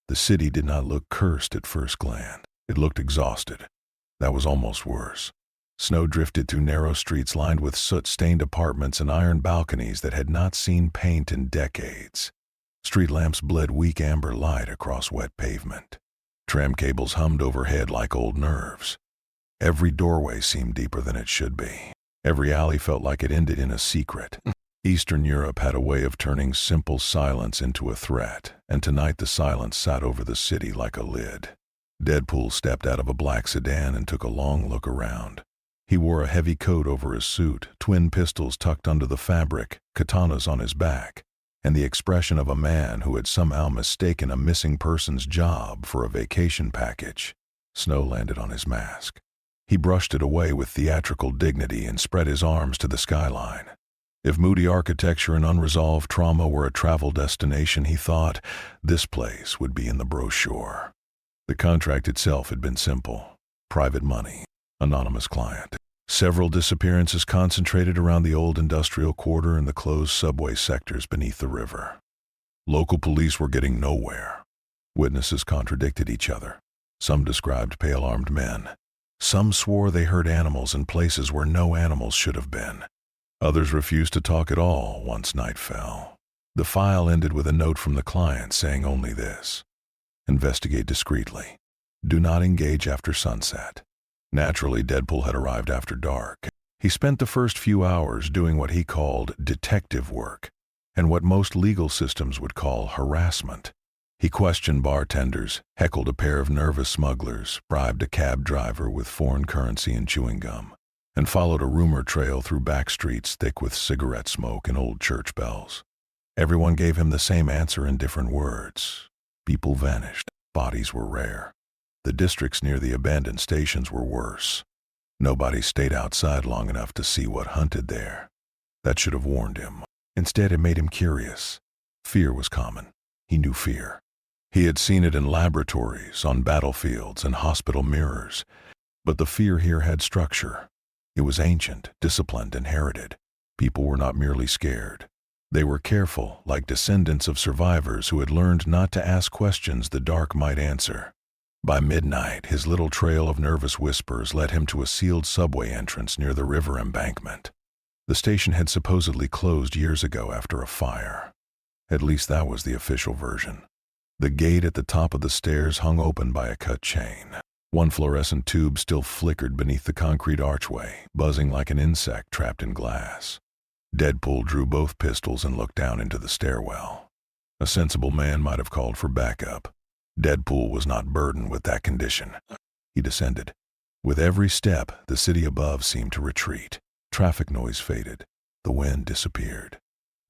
The city did not look cursed at first glance. It looked exhausted. That was almost worse. Snow drifted through narrow streets lined with soot-stained apartments and iron balconies that had not seen paint in decades. Street lamps bled weak amber light across wet pavement. Tram cables hummed overhead like old nerves. Every doorway seemed deeper than it should be. Every alley felt like it ended in a secret. Eastern Europe had a way of turning simple silence into a threat, and tonight the silence sat over the city like a lid. Deadpool stepped out of a black sedan and took a long look around. He wore a heavy coat over his suit, twin pistols tucked under the fabric, katanas on his back, and the expression of a man who had somehow mistaken a missing person's job for a vacation package. Snow landed on his mask. He brushed it away with theatrical dignity and spread his arms to the skyline. If moody architecture and unresolved trauma were a travel destination, he thought, this place would be in the brochure. The contract itself had been simple. Private money. Anonymous client. Several disappearances concentrated around the old industrial quarter and the closed subway sectors beneath the river. Local police were getting nowhere. Witnesses contradicted each other. Some described pale armed men. Some swore they heard animals in places where no animals should have been. Others refused to talk at all once night fell. The file ended with a note from the client saying only this: investigate discreetly. Do not engage after sunset. Naturally, Deadpool had arrived after dark. He spent the first few hours doing what he called detective work, and what most legal systems would call harassment. He questioned bartenders, heckled a pair of nervous smugglers, bribed a cab driver with foreign currency and chewing gum, and followed a rumor trail through back streets thick with cigarette smoke and old church bells. Everyone gave him the same answer in different words. People vanished. Bodies were rare. The districts near the abandoned stations were worse. Nobody stayed outside long enough to see what hunted there. That should have warned him. Instead, it made him curious. Fear was common. He knew fear. He had seen it in laboratories, on battlefields, and hospital mirrors. But the fear here had structure. It was ancient, disciplined, inherited. People were not merely scared. They were careful, like descendants of survivors who had learned not to ask questions the dark might answer. By midnight, his little trail of nervous whispers led him to a sealed subway entrance near the river embankment. The station had supposedly closed years ago after a fire. At least that was the official version. The gate at the top of the stairs hung open by a cut chain. One fluorescent tube still flickered beneath the concrete archway, buzzing like an insect trapped in glass. Deadpool drew both pistols and looked down into the stairwell. A sensible man might have called for backup. Deadpool was not burdened with that condition. He descended. With every step, the city above seemed to retreat. Traffic noise faded. The wind disappeared.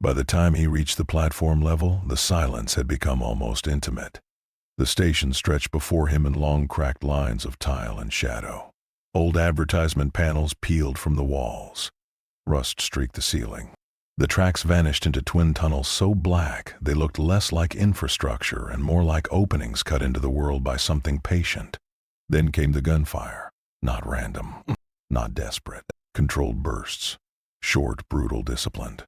By the time he reached the platform level, the silence had become almost intimate. The station stretched before him in long cracked lines of tile and shadow. Old advertisement panels peeled from the walls. Rust streaked the ceiling. The tracks vanished into twin tunnels so black they looked less like infrastructure and more like openings cut into the world by something patient. Then came the gunfire. Not random, not desperate. Controlled bursts. Short, brutal, disciplined.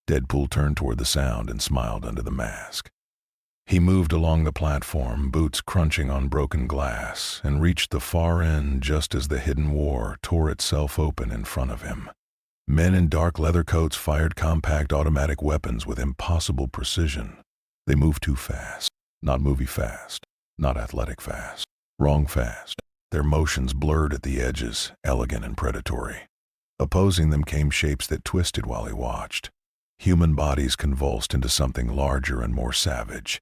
Deadpool turned toward the sound and smiled under the mask. He moved along the platform, boots crunching on broken glass, and reached the far end just as the hidden war tore itself open in front of him. Men in dark leather coats fired compact automatic weapons with impossible precision. They moved too fast. Not movie fast. Not athletic fast. Wrong fast. Their motions blurred at the edges, elegant and predatory. Opposing them came shapes that twisted while he watched. Human bodies convulsed into something larger and more savage.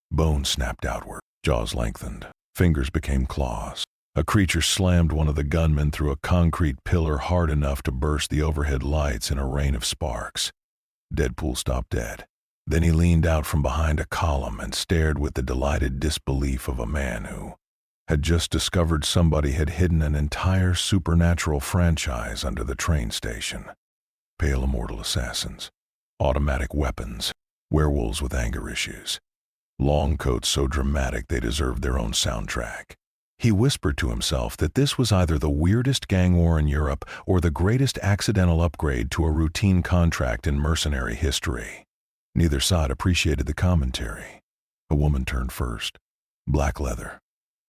Bones snapped outward. Jaws lengthened. Fingers became claws. A creature slammed one of the gunmen through a concrete pillar hard enough to burst the overhead lights in a rain of sparks. Deadpool stopped dead. Then he leaned out from behind a column and stared with the delighted disbelief of a man who had just discovered somebody had hidden an entire supernatural franchise under the train station. Pale immortal assassins. Automatic weapons. Werewolves with anger issues. Long coats so dramatic they deserved their own soundtrack. He whispered to himself that this was either the weirdest gang war in Europe or the greatest accidental upgrade to a routine contract in mercenary history. Neither side appreciated the commentary. A woman turned first. Black leather,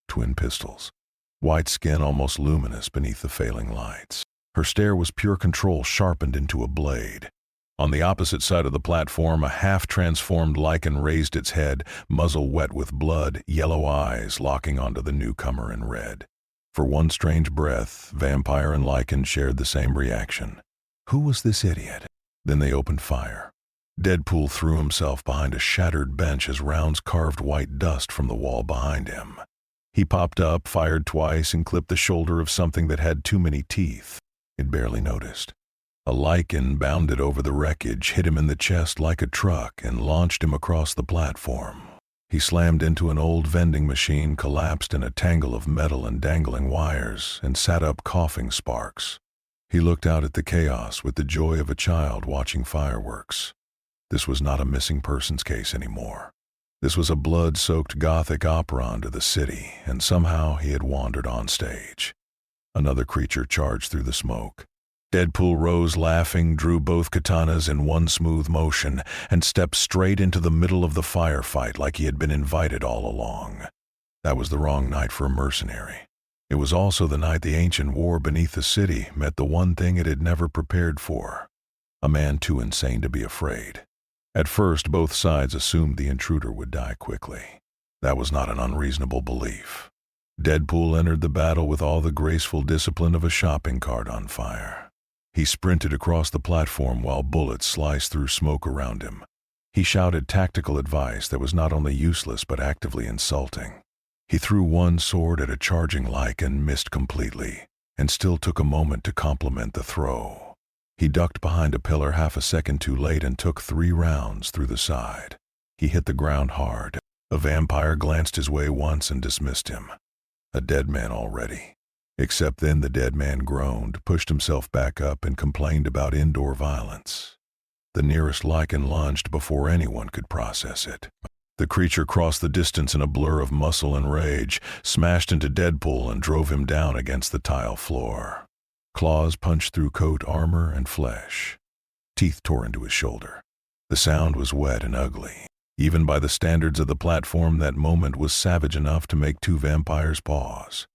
twin pistols, white skin almost luminous beneath the failing lights. Her stare was pure control sharpened into a blade. On the opposite side of the platform, a half-transformed lycan raised its head, muzzle wet with blood, yellow eyes locking onto the newcomer in red. For one strange breath, vampire and lycan shared the same reaction. Who was this idiot? Then they opened fire. Deadpool threw himself behind a shattered bench as rounds carved white dust from the wall behind him. He popped up, fired twice, and clipped the shoulder of something that had too many teeth. It barely noticed. A lycan bounded over the wreckage, hit him in the chest like a truck, and launched him across the platform. He slammed into an old vending machine, collapsed in a tangle of metal and dangling wires, and sat up coughing sparks. He looked out at the chaos with the joy of a child watching fireworks. This was not a missing persons case anymore. This was a blood-soaked Gothic opera under the city, and somehow he had wandered on stage. Another creature charged through the smoke. Deadpool rose laughing, drew both katanas in one smooth motion, and stepped straight into the middle of the firefight like he had been invited all along. That was the wrong night for a mercenary. It was also the night the ancient war beneath the city met the one thing it had never prepared for. A man too insane to be afraid. At first, both sides assumed the intruder would die quickly. That was not an unreasonable belief. Deadpool entered the battle with all the graceful discipline of a shopping cart on fire. He sprinted across the platform while bullets sliced through smoke around him. He shouted tactical advice that was not only useless but actively insulting. He threw one sword at a charging lycan, missed completely, and still took a moment to compliment the throw. He ducked behind a pillar half a second too late and took 3 rounds through the side. He hit the ground hard. A vampire glanced his way once and dismissed him. A dead man already. Except then the dead man groaned, pushed himself back up, and complained about indoor violence. The nearest lycan lunged before anyone could process it. The creature crossed the distance in a blur of muscle and rage, smashed into Deadpool and drove him down against the tile floor. Claws punched through coat, armor, and flesh. Teeth tore into his shoulder. The sound was wet and ugly. Even by the standards of the platform, that moment was savage enough to make 2 vampires pause.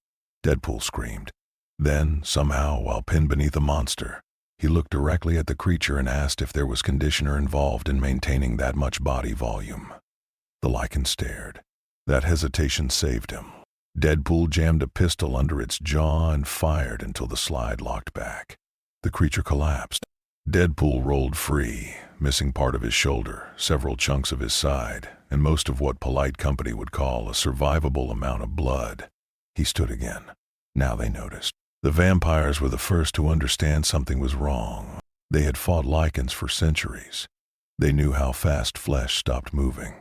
Deadpool screamed. Then, somehow, while pinned beneath a monster, he looked directly at the creature and asked if there was conditioner involved in maintaining that much body volume. The lycan stared. That hesitation saved him. Deadpool jammed a pistol under its jaw and fired until the slide locked back. The creature collapsed. Deadpool rolled free, missing part of his shoulder, several chunks of his side, and most of what polite company would call a survivable amount of blood. He stood again. Now they noticed. The vampires were the first to understand something was wrong. They had fought lycans for centuries. They knew how fast flesh stopped moving.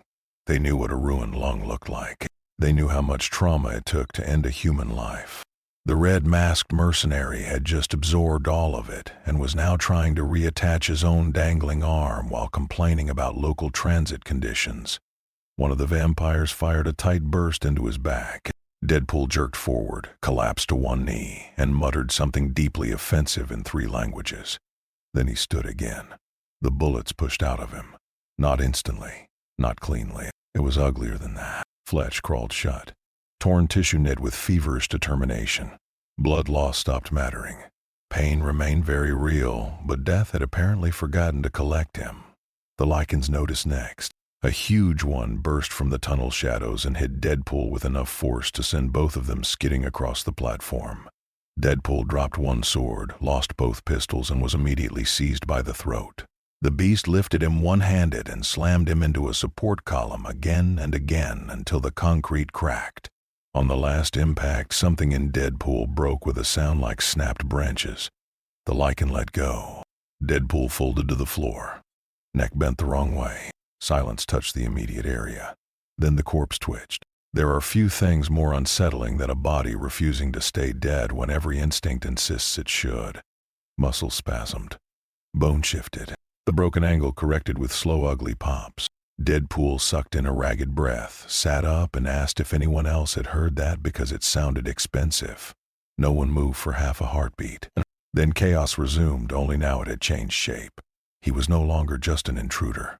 They knew what a ruined lung looked like. They knew how much trauma it took to end a human life. The red-masked mercenary had just absorbed all of it and was now trying to reattach his own dangling arm while complaining about local transit conditions. One of the vampires fired a tight burst into his back. Deadpool jerked forward, collapsed to one knee, and muttered something deeply offensive in 3 languages. Then he stood again. The bullets pushed out of him. Not instantly, not cleanly. It was uglier than that. Flesh crawled shut. Torn tissue knit with feverish determination. Blood loss stopped mattering. Pain remained very real, but death had apparently forgotten to collect him. The lycans noticed next. A huge one burst from the tunnel shadows and hit Deadpool with enough force to send both of them skidding across the platform. Deadpool dropped one sword, lost both pistols, and was immediately seized by the throat. The beast lifted him one-handed and slammed him into a support column again and again until the concrete cracked. On the last impact, something in Deadpool broke with a sound like snapped branches. The lycan let go. Deadpool folded to the floor. Neck bent the wrong way. Silence touched the immediate area. Then the corpse twitched. There are few things more unsettling than a body refusing to stay dead when every instinct insists it should. Muscles spasmed. Bone shifted. The broken angle corrected with slow, ugly pops. Deadpool sucked in a ragged breath, sat up, and asked if anyone else had heard that because it sounded expensive. No one moved for half a heartbeat. Then chaos resumed, only now it had changed shape. He was no longer just an intruder.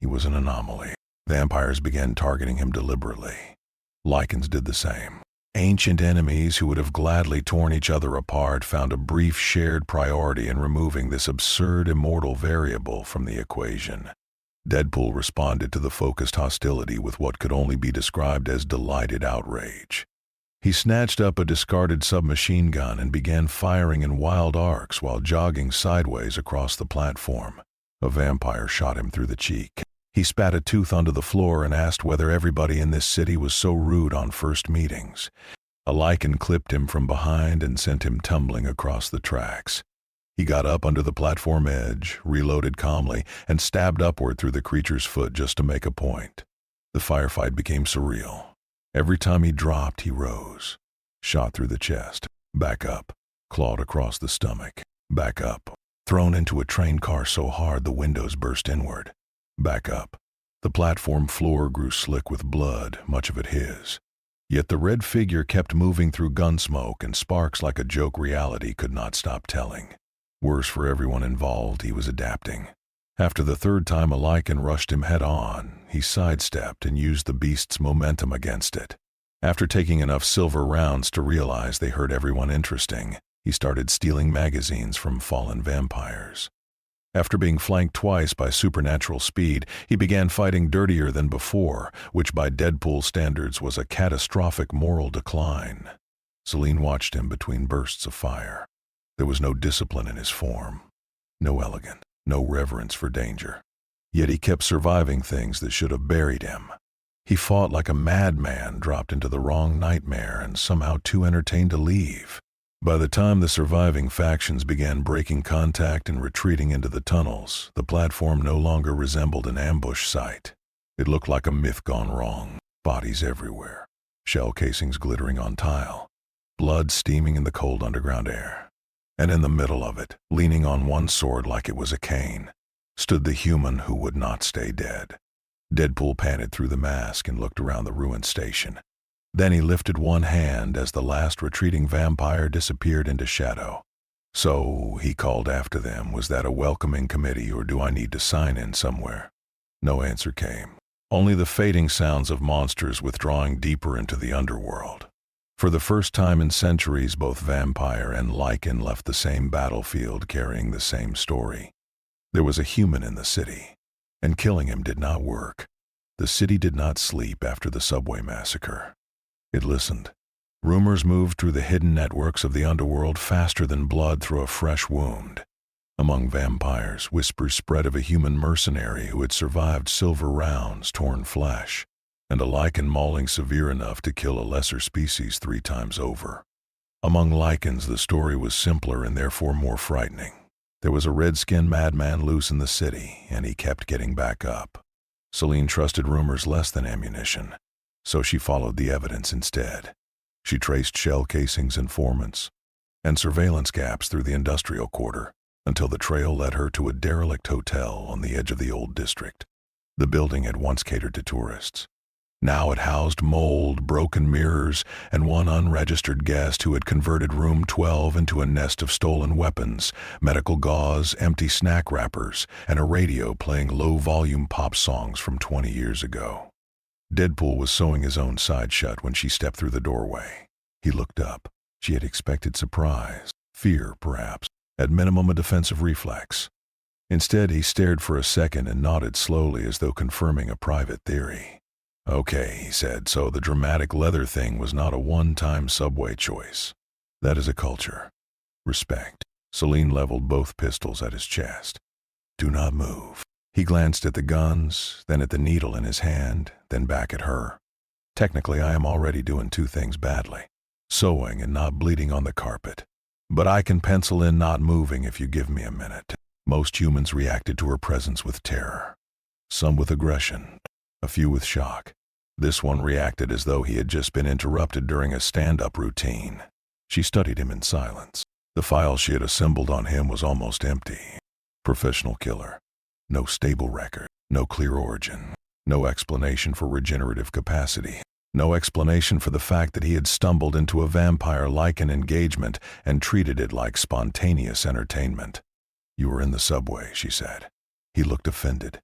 He was an anomaly. Vampires began targeting him deliberately. Lycans did the same. Ancient enemies who would have gladly torn each other apart found a brief shared priority in removing this absurd immortal variable from the equation. Deadpool responded to the focused hostility with what could only be described as delighted outrage. He snatched up a discarded submachine gun and began firing in wild arcs while jogging sideways across the platform. A vampire shot him through the cheek. He spat a tooth onto the floor and asked whether everybody in this city was so rude on first meetings. A lycan clipped him from behind and sent him tumbling across the tracks. He got up under the platform edge, reloaded calmly, and stabbed upward through the creature's foot just to make a point. The firefight became surreal. Every time he dropped, he rose. Shot through the chest. Back up. Clawed across the stomach. Back up. Thrown into a train car so hard the windows burst inward. Back up. The platform floor grew slick with blood, much of it his. Yet the red figure kept moving through gunsmoke, and sparks like a joke reality could not stop telling. Worse for everyone involved, he was adapting. After the third time a lycan rushed him head-on, he sidestepped and used the beast's momentum against it. After taking enough silver rounds to realize they hurt everyone interesting, he started stealing magazines from fallen vampires. After being flanked twice by supernatural speed, he began fighting dirtier than before, which by Deadpool standards was a catastrophic moral decline. Selene watched him between bursts of fire. There was no discipline in his form, no elegance, no reverence for danger. Yet he kept surviving things that should have buried him. He fought like a madman dropped into the wrong nightmare and somehow too entertained to leave. By the time the surviving factions began breaking contact and retreating into the tunnels, the platform no longer resembled an ambush site. It looked like a myth gone wrong. Bodies everywhere. Shell casings glittering on tile. Blood steaming in the cold underground air. And in the middle of it, leaning on one sword like it was a cane, stood the human who would not stay dead. Deadpool panted through the mask and looked around the ruined station. Then he lifted one hand as the last retreating vampire disappeared into shadow. "So," he called after them, "was that a welcoming committee, or do I need to sign in somewhere?" No answer came. Only the fading sounds of monsters withdrawing deeper into the underworld. For the first time in centuries, both vampire and lycan left the same battlefield carrying the same story. There was a human in the city, and killing him did not work. The city did not sleep after the subway massacre. It listened. Rumors moved through the hidden networks of the underworld faster than blood through a fresh wound. Among vampires, whispers spread of a human mercenary who had survived silver rounds, torn flesh, and a lycan mauling severe enough to kill a lesser species 3 times over. Among lycans, the story was simpler and therefore more frightening. There was a red-skinned madman loose in the city, and he kept getting back up. Selene trusted rumors less than ammunition, so she followed the evidence instead. She traced shell casings, informants, and surveillance gaps through the industrial quarter until the trail led her to a derelict hotel on the edge of the old district. The building had once catered to tourists. Now it housed mold, broken mirrors, and one unregistered guest who had converted room 12 into a nest of stolen weapons, medical gauze, empty snack wrappers, and a radio playing low-volume pop songs from 20 years ago. Deadpool was sewing his own side shut when she stepped through the doorway. He looked up. She had expected surprise, fear perhaps, at minimum a defensive reflex. Instead, he stared for a second and nodded slowly as though confirming a private theory. "Okay," he said, "so the dramatic leather thing was not a one-time subway choice. That is a culture. Respect." Selene leveled both pistols at his chest. "Do not move." He glanced at the guns, then at the needle in his hand, then back at her. "Technically, I am already doing 2 things badly. Sewing and not bleeding on the carpet. But I can pencil in not moving if you give me a minute." Most humans reacted to her presence with terror. Some with aggression. A few with shock. This one reacted as though he had just been interrupted during a stand-up routine. She studied him in silence. The file she had assembled on him was almost empty. Professional killer. No stable record. No clear origin. No explanation for regenerative capacity. No explanation for the fact that he had stumbled into a vampire-lycan engagement and treated it like spontaneous entertainment. "You were in the subway," she said. He looked offended.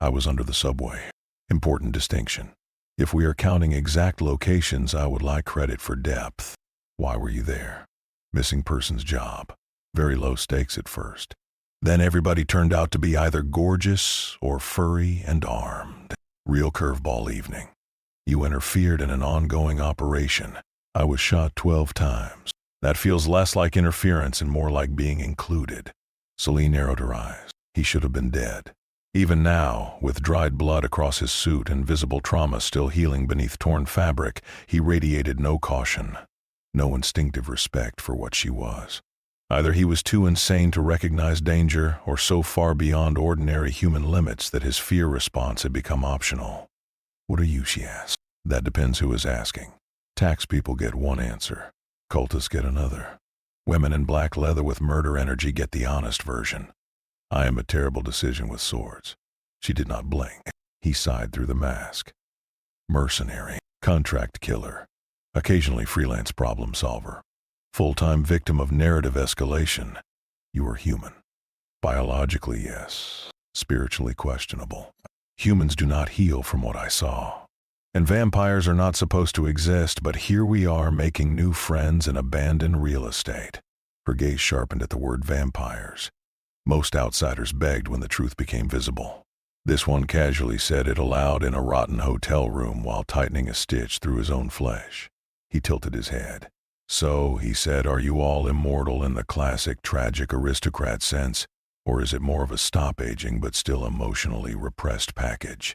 "I was under the subway. Important distinction. If we are counting exact locations, I would like credit for depth. Why were you there? Missing person's job. Very low stakes at first. Then everybody turned out to be either gorgeous or furry and armed. Real curveball evening. You interfered in an ongoing operation. I was shot 12 times. That feels less like interference and more like being included. Selene narrowed her eyes. He should have been dead. Even now, with dried blood across his suit and visible trauma still healing beneath torn fabric, he radiated no caution, no instinctive respect for what she was. Either he was too insane to recognize danger, or so far beyond ordinary human limits that his fear response had become optional. What are you, she asked. That depends who is asking. Tax people get one answer. Cultists get another. Women in black leather with murder energy get the honest version. I am a terrible decision with swords. She did not blink. He sighed through the mask. Mercenary, contract killer, occasionally freelance problem solver, full-time victim of narrative escalation. You are human. Biologically, yes. Spiritually questionable. Humans do not heal from what I saw. And vampires are not supposed to exist, but here we are making new friends in abandoned real estate. Her gaze sharpened at the word vampires. Most outsiders begged when the truth became visible. This one casually said it aloud in a rotten hotel room while tightening a stitch through his own flesh. He tilted his head. So, he said, are you all immortal in the classic tragic aristocrat sense, or is it more of a stop-aging but still emotionally repressed package?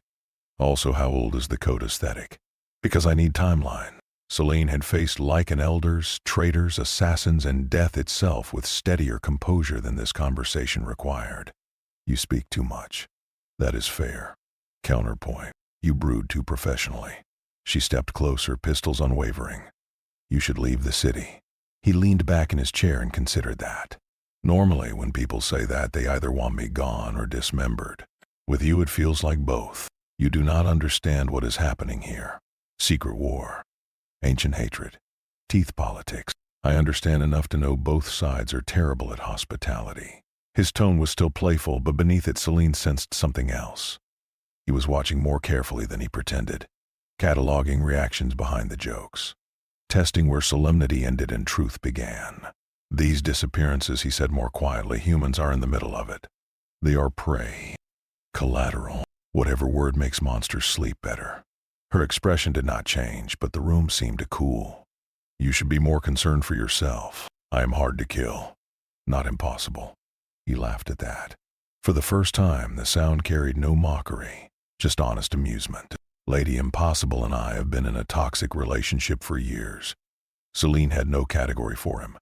Also, how old is the code aesthetic? Because I need timeline. Selene had faced lycan elders, traitors, assassins, and death itself with steadier composure than this conversation required. You speak too much. That is fair. Counterpoint. You brood too professionally. She stepped closer, pistols unwavering. You should leave the city. He leaned back in his chair and considered that. Normally, when people say that, they either want me gone or dismembered. With you, it feels like both. You do not understand what is happening here. Secret war. Ancient hatred. Teeth politics. I understand enough to know both sides are terrible at hospitality. His tone was still playful, but beneath it Selene sensed something else. He was watching more carefully than he pretended, cataloging reactions behind the jokes, testing where solemnity ended and truth began. These disappearances, he said more quietly, humans are in the middle of it. They are prey. Collateral. Whatever word makes monsters sleep better. Her expression did not change, but the room seemed to cool. You should be more concerned for yourself. I am hard to kill. Not impossible. He laughed at that. For the first time, the sound carried no mockery, just honest amusement. Lady Impossible and I have been in a toxic relationship for years. Selene had no category for him.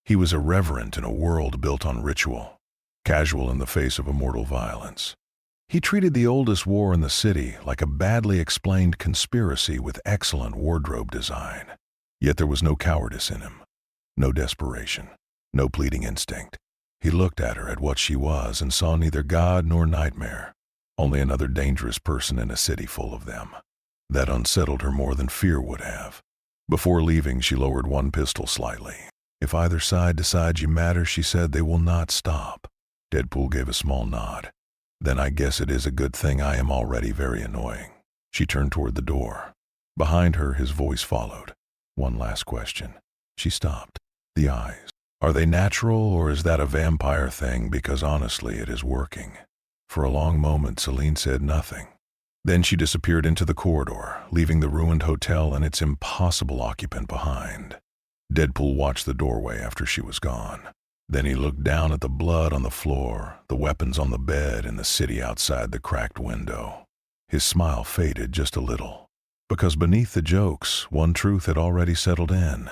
He was irreverent in a world built on ritual, casual in the face of immortal violence. He treated the oldest war in the city like a badly explained conspiracy with excellent wardrobe design. Yet there was no cowardice in him, no desperation, no pleading instinct. He looked at her, at what she was, and saw neither god nor nightmare, only another dangerous person in a city full of them. That unsettled her more than fear would have. Before leaving, she lowered one pistol slightly. If either side decides you matter, she said, they will not stop. Deadpool gave a small nod. Then I guess it is a good thing I am already very annoying. She turned toward the door. Behind her, his voice followed. One last question. She stopped. The eyes. Are they natural, or is that a vampire thing? Because honestly, it is working. For a long moment, Selene said nothing. Then she disappeared into the corridor, leaving the ruined hotel and its impossible occupant behind. Deadpool watched the doorway after she was gone. Then he looked down at the blood on the floor, the weapons on the bed, and the city outside the cracked window. His smile faded just a little, because beneath the jokes, one truth had already settled in.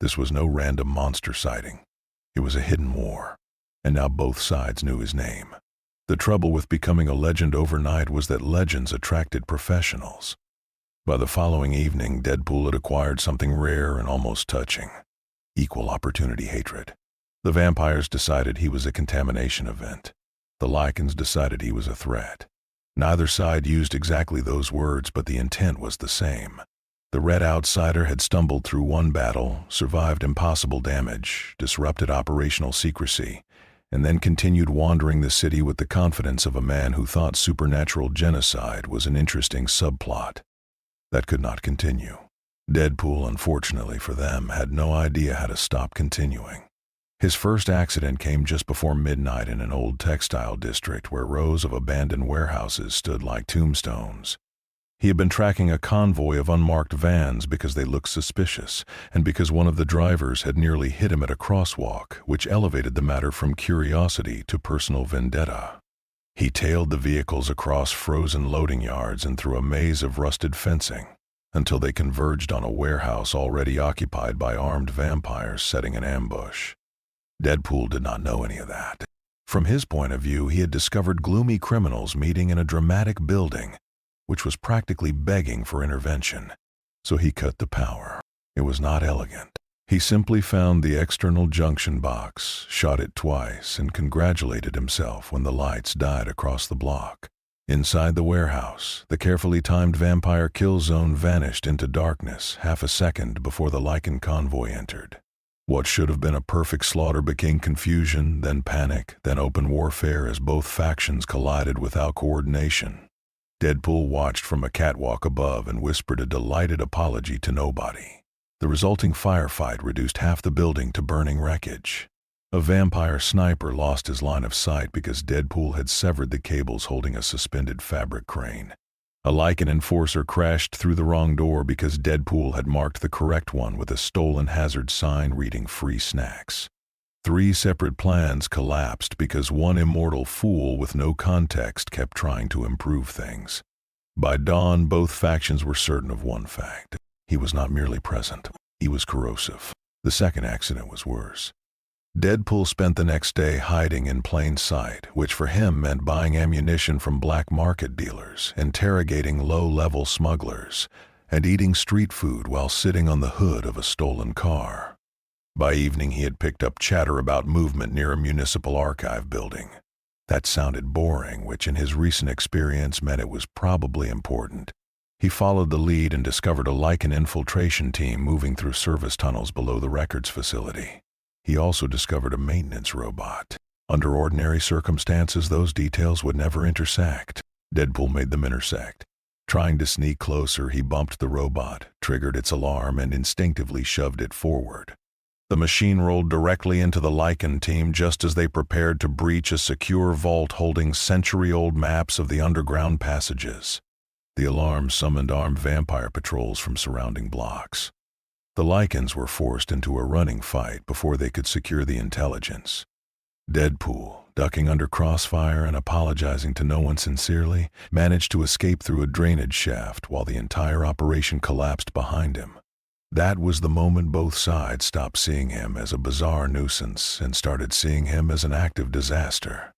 This was no random monster sighting. It was a hidden war, and now both sides knew his name. The trouble with becoming a legend overnight was that legends attracted professionals. By the following evening, Deadpool had acquired something rare and almost touching: equal opportunity hatred. The vampires decided he was a contamination event. The lycans decided he was a threat. Neither side used exactly those words, but the intent was the same. The red outsider had stumbled through one battle, survived impossible damage, disrupted operational secrecy, and then continued wandering the city with the confidence of a man who thought supernatural genocide was an interesting subplot. That could not continue. Deadpool, unfortunately for them, had no idea how to stop continuing. His first accident came just before midnight in an old textile district where rows of abandoned warehouses stood like tombstones. He had been tracking a convoy of unmarked vans because they looked suspicious, and because one of the drivers had nearly hit him at a crosswalk, which elevated the matter from curiosity to personal vendetta. He tailed the vehicles across frozen loading yards and through a maze of rusted fencing, until they converged on a warehouse already occupied by armed vampires setting an ambush. Deadpool did not know any of that. From his point of view, he had discovered gloomy criminals meeting in a dramatic building, which was practically begging for intervention. So he cut the power. It was not elegant. He simply found the external junction box, shot it twice, and congratulated himself when the lights died across the block. Inside the warehouse, the carefully timed vampire kill zone vanished into darkness half a second before the lycan convoy entered. What should have been a perfect slaughter became confusion, then panic, then open warfare as both factions collided without coordination. Deadpool watched from a catwalk above and whispered a delighted apology to nobody. The resulting firefight reduced half the building to burning wreckage. A vampire sniper lost his line of sight because Deadpool had severed the cables holding a suspended fabric crane. A lycan enforcer crashed through the wrong door because Deadpool had marked the correct one with a stolen hazard sign reading free snacks. 3 separate plans collapsed because one immortal fool with no context kept trying to improve things. By dawn, both factions were certain of one fact. He was not merely present, he was corrosive. The second accident was worse. Deadpool spent the next day hiding in plain sight, which for him meant buying ammunition from black market dealers, interrogating low-level smugglers, and eating street food while sitting on the hood of a stolen car. By evening, he had picked up chatter about movement near a municipal archive building. That sounded boring, which in his recent experience meant it was probably important. He followed the lead and discovered a lycan infiltration team moving through service tunnels below the records facility. He also discovered a maintenance robot. Under ordinary circumstances, those details would never intersect. Deadpool made them intersect. Trying to sneak closer, he bumped the robot, triggered its alarm, and instinctively shoved it forward. The machine rolled directly into the lycan team just as they prepared to breach a secure vault holding century-old maps of the underground passages. The alarm summoned armed vampire patrols from surrounding blocks. The lycans were forced into a running fight before they could secure the intelligence. Deadpool, ducking under crossfire and apologizing to no one sincerely, managed to escape through a drainage shaft while the entire operation collapsed behind him. That was the moment both sides stopped seeing him as a bizarre nuisance and started seeing him as an active disaster.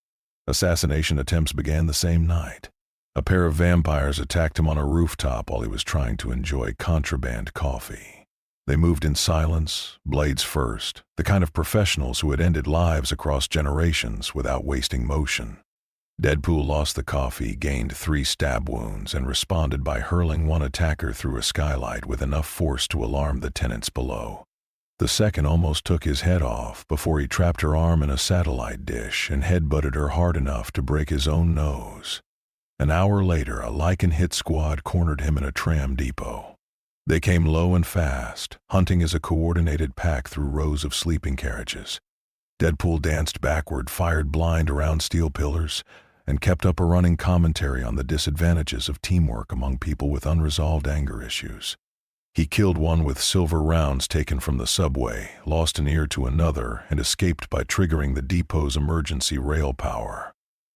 Assassination attempts began the same night. A pair of vampires attacked him on a rooftop while he was trying to enjoy contraband coffee. They moved in silence, blades first, the kind of professionals who had ended lives across generations without wasting motion. Deadpool lost the coffee, gained 3 stab wounds, and responded by hurling one attacker through a skylight with enough force to alarm the tenants below. The second almost took his head off before he trapped her arm in a satellite dish and headbutted her hard enough to break his own nose. An hour later, a lycan hit squad cornered him in a tram depot. They came low and fast, hunting as a coordinated pack through rows of sleeping carriages. Deadpool danced backward, fired blind around steel pillars, and kept up a running commentary on the disadvantages of teamwork among people with unresolved anger issues. He killed one with silver rounds taken from the subway, lost an ear to another, and escaped by triggering the depot's emergency rail power.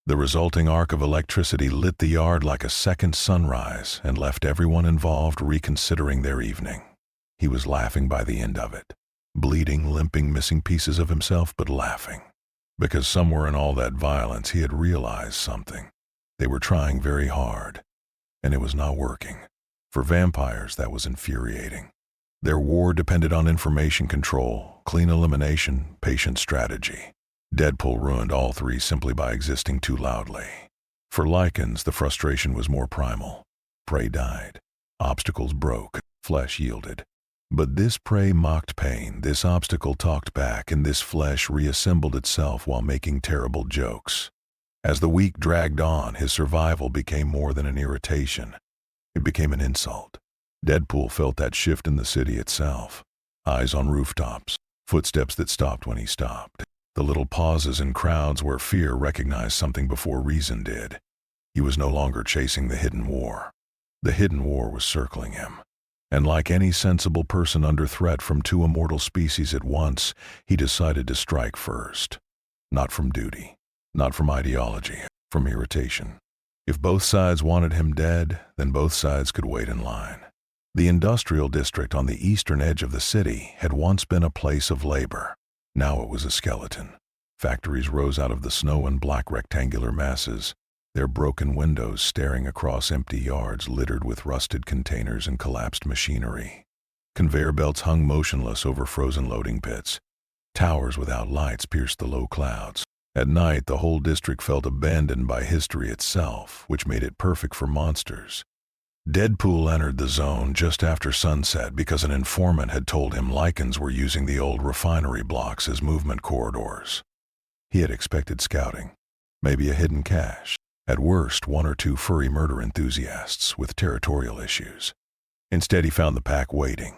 The resulting arc of electricity lit the yard like a second sunrise and left everyone involved reconsidering their evening. He was laughing by the end of it. Bleeding, limping, missing pieces of himself, but laughing. Because somewhere in all that violence he had realized something. They were trying very hard, and it was not working. For vampires, that was infuriating. Their war depended on information control, clean elimination, patient strategy. Deadpool ruined all 3 simply by existing too loudly. For lycans, the frustration was more primal. Prey died. Obstacles broke. Flesh yielded. But this prey mocked pain, this obstacle talked back, and this flesh reassembled itself while making terrible jokes. As the week dragged on, his survival became more than an irritation. It became an insult. Deadpool felt that shift in the city itself. Eyes on rooftops, footsteps that stopped when he stopped. The little pauses in crowds where fear recognized something before reason did. He was no longer chasing the hidden war. The hidden war was circling him. And like any sensible person under threat from two immortal species at once, he decided to strike first. Not from duty, not from ideology, from irritation. If both sides wanted him dead, then both sides could wait in line. The industrial district on the eastern edge of the city had once been a place of labor. Now it was a skeleton. Factories rose out of the snow in black rectangular masses, their broken windows staring across empty yards littered with rusted containers and collapsed machinery. Conveyor belts hung motionless over frozen loading pits. Towers without lights pierced the low clouds. At night, the whole district felt abandoned by history itself, which made it perfect for monsters. Deadpool entered the zone just after sunset because an informant had told him lycans were using the old refinery blocks as movement corridors. He had expected scouting, maybe a hidden cache. At worst, one or two furry murder enthusiasts with territorial issues. Instead, he found the pack waiting.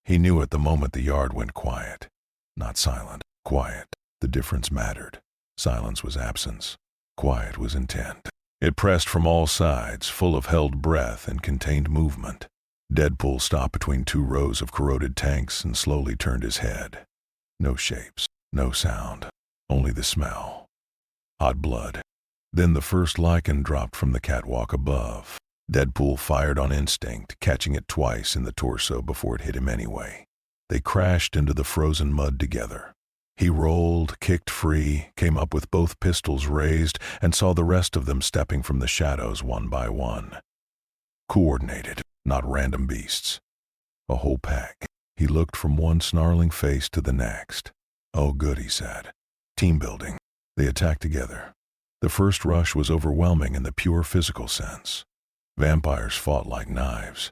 He knew at the moment the yard went quiet. Not silent, quiet. The difference mattered. Silence was absence. Quiet was intent. It pressed from all sides, full of held breath and contained movement. Deadpool stopped between two rows of corroded tanks and slowly turned his head. No shapes, no sound, only the smell. Hot blood. Then the first lycan dropped from the catwalk above. Deadpool fired on instinct, catching it twice in the torso before it hit him anyway. They crashed into the frozen mud together. He rolled, kicked free, came up with both pistols raised, and saw the rest of them stepping from the shadows one by one. Coordinated, not random beasts. A whole pack. He looked from one snarling face to the next. Oh good, he said. Team building. They attacked together. The first rush was overwhelming in the pure physical sense. Vampires fought like knives.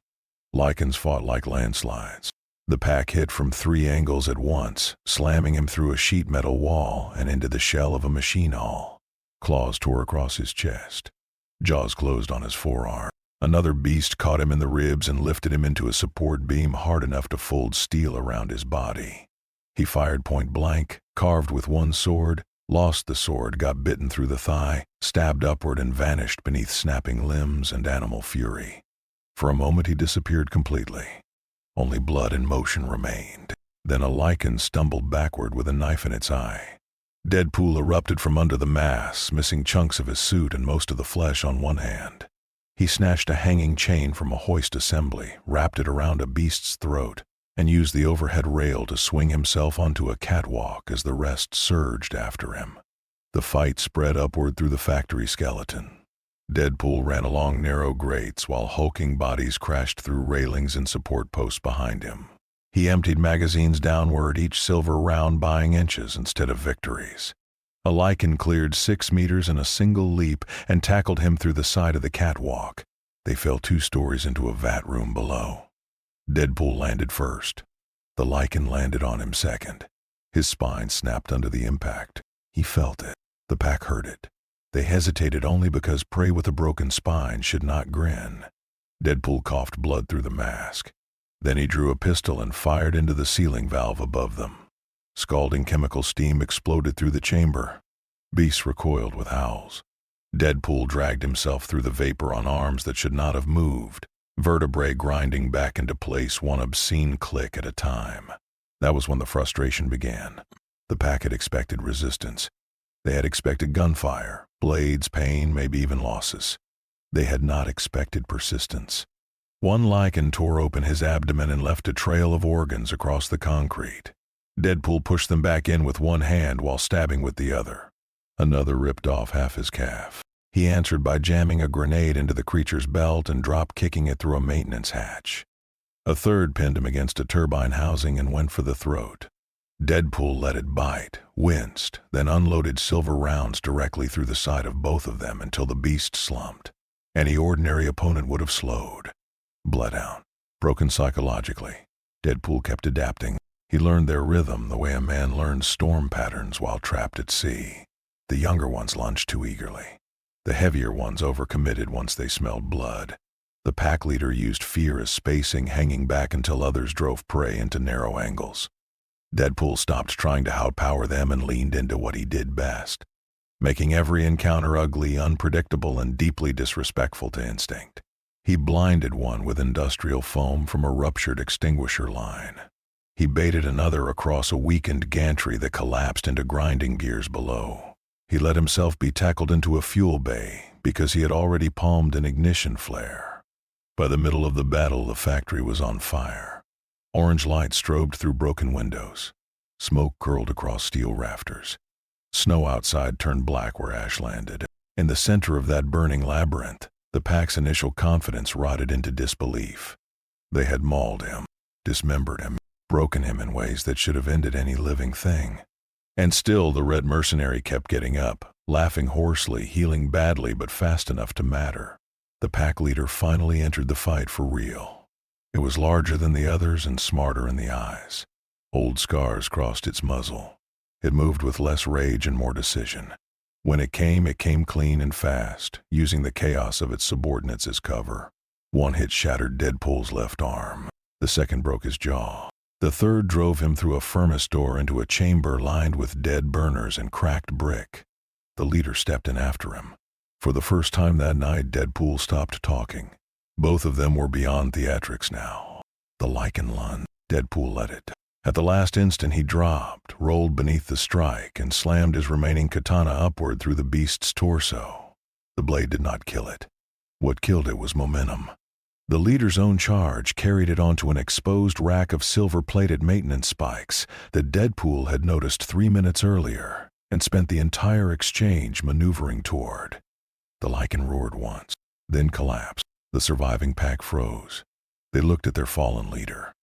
Lycans fought like landslides. The pack hit from 3 angles at once, slamming him through a sheet metal wall and into the shell of a machine hull. Claws tore across his chest. Jaws closed on his forearm. Another beast caught him in the ribs and lifted him into a support beam hard enough to fold steel around his body. He fired point blank, carved with one sword, lost the sword, got bitten through the thigh, stabbed upward and vanished beneath snapping limbs and animal fury. For a moment he disappeared completely. Only blood and motion remained. Then a lycan stumbled backward with a knife in its eye. Deadpool erupted from under the mass, missing chunks of his suit and most of the flesh on one hand. He snatched a hanging chain from a hoist assembly, wrapped it around a beast's throat, and used the overhead rail to swing himself onto a catwalk as the rest surged after him. The fight spread upward through the factory skeleton. Deadpool ran along narrow grates while hulking bodies crashed through railings and support posts behind him. He emptied magazines downward, each silver round buying inches instead of victories. A lycan cleared 6 meters in a single leap and tackled him through the side of the catwalk. They fell 2 stories into a vat room below. Deadpool landed first. The lycan landed on him second. His spine snapped under the impact. He felt it. The pack heard it. They hesitated only because prey with a broken spine should not grin. Deadpool coughed blood through the mask. Then he drew a pistol and fired into the ceiling valve above them. Scalding chemical steam exploded through the chamber. Beasts recoiled with howls. Deadpool dragged himself through the vapor on arms that should not have moved, vertebrae grinding back into place one obscene click at a time. That was when the frustration began. The pack had expected resistance. They had expected gunfire, blades, pain, maybe even losses. They had not expected persistence. One lycan tore open his abdomen and left a trail of organs across the concrete. Deadpool pushed them back in with one hand while stabbing with the other. Another ripped off half his calf. He answered by jamming a grenade into the creature's belt and drop-kicking it through a maintenance hatch. A third pinned him against a turbine housing and went for the throat. Deadpool let it bite, winced, then unloaded silver rounds directly through the side of both of them until the beast slumped. Any ordinary opponent would have slowed. Bled out, broken psychologically. Deadpool kept adapting. He learned their rhythm the way a man learns storm patterns while trapped at sea. The younger ones lunged too eagerly. The heavier ones overcommitted once they smelled blood. The pack leader used fear as spacing, hanging back until others drove prey into narrow angles. Deadpool stopped trying to outpower them and leaned into what he did best, making every encounter ugly, unpredictable, and deeply disrespectful to instinct. He blinded one with industrial foam from a ruptured extinguisher line. He baited another across a weakened gantry that collapsed into grinding gears below. He let himself be tackled into a fuel bay because he had already palmed an ignition flare. By the middle of the battle, the factory was on fire. Orange light strobed through broken windows. Smoke curled across steel rafters. Snow outside turned black where ash landed. In the center of that burning labyrinth, the pack's initial confidence rotted into disbelief. They had mauled him, dismembered him, broken him in ways that should have ended any living thing. And still the red mercenary kept getting up, laughing hoarsely, healing badly but fast enough to matter. The pack leader finally entered the fight for real. It was larger than the others and smarter in the eyes. Old scars crossed its muzzle. It moved with less rage and more decision. When it came clean and fast, using the chaos of its subordinates as cover. One hit shattered Deadpool's left arm. The second broke his jaw. The third drove him through a furnace door into a chamber lined with dead burners and cracked brick. The leader stepped in after him. For the first time that night, Deadpool stopped talking. Both of them were beyond theatrics now. The lycan lunge. Deadpool let it. At the last instant he dropped, rolled beneath the strike, and slammed his remaining katana upward through the beast's torso. The blade did not kill it. What killed it was momentum. The leader's own charge carried it onto an exposed rack of silver-plated maintenance spikes that Deadpool had noticed 3 minutes earlier and spent the entire exchange maneuvering toward. The lycan roared once, then collapsed. The surviving pack froze. They looked at their fallen leader.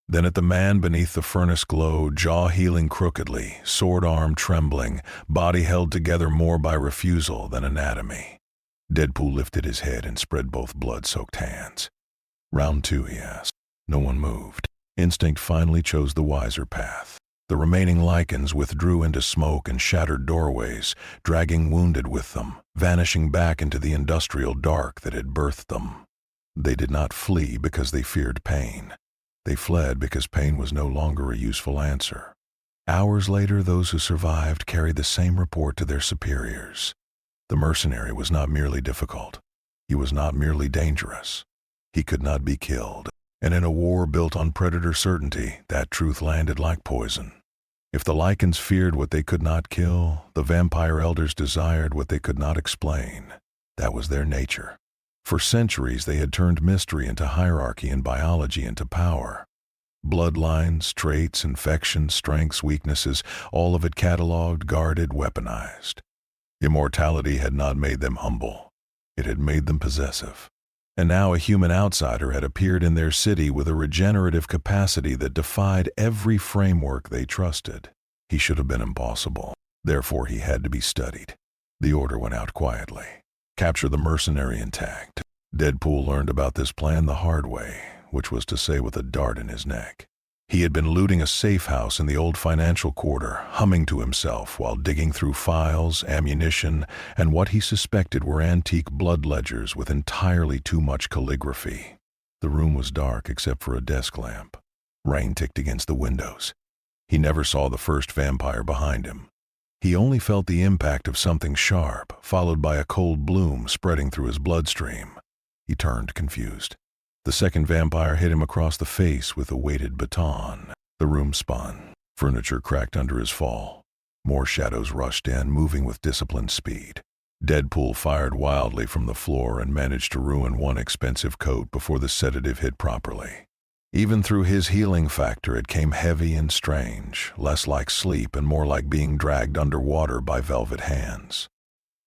Then at the man beneath the furnace glow, jaw healing crookedly, sword arm trembling, body held together more by refusal than anatomy. Deadpool lifted his head and spread both blood-soaked hands. "Round 2, he asked. No one moved. Instinct finally chose the wiser path. The remaining lycans withdrew into smoke and shattered doorways, dragging wounded with them, vanishing back into the industrial dark that had birthed them. They did not flee because they feared pain. They fled because pain was no longer a useful answer. Hours later, those who survived carried the same report to their superiors. The mercenary was not merely difficult. He was not merely dangerous. He could not be killed. And in a war built on predator certainty, that truth landed like poison. If the lycans feared what they could not kill, the vampire elders desired what they could not explain. That was their nature. For centuries they had turned mystery into hierarchy and biology into power. Bloodlines, traits, infections, strengths, weaknesses, all of it catalogued, guarded, weaponized. Immortality had not made them humble. It had made them possessive. And now a human outsider had appeared in their city with a regenerative capacity that defied every framework they trusted. He should have been impossible. Therefore he had to be studied. The order went out quietly. Capture the mercenary intact. Deadpool learned about this plan the hard way, which was to say with a dart in his neck. He had been looting a safe house in the old financial quarter, humming to himself while digging through files, ammunition, and what he suspected were antique blood ledgers with entirely too much calligraphy. The room was dark except for a desk lamp. Rain ticked against the windows. He never saw the first vampire behind him. He only felt the impact of something sharp, followed by a cold bloom spreading through his bloodstream. He turned, confused. The second vampire hit him across the face with a weighted baton. The room spun. Furniture cracked under his fall. More shadows rushed in, moving with disciplined speed. Deadpool fired wildly from the floor and managed to ruin one expensive coat before the sedative hit properly. Even through his healing factor, it came heavy and strange, less like sleep and more like being dragged underwater by velvet hands.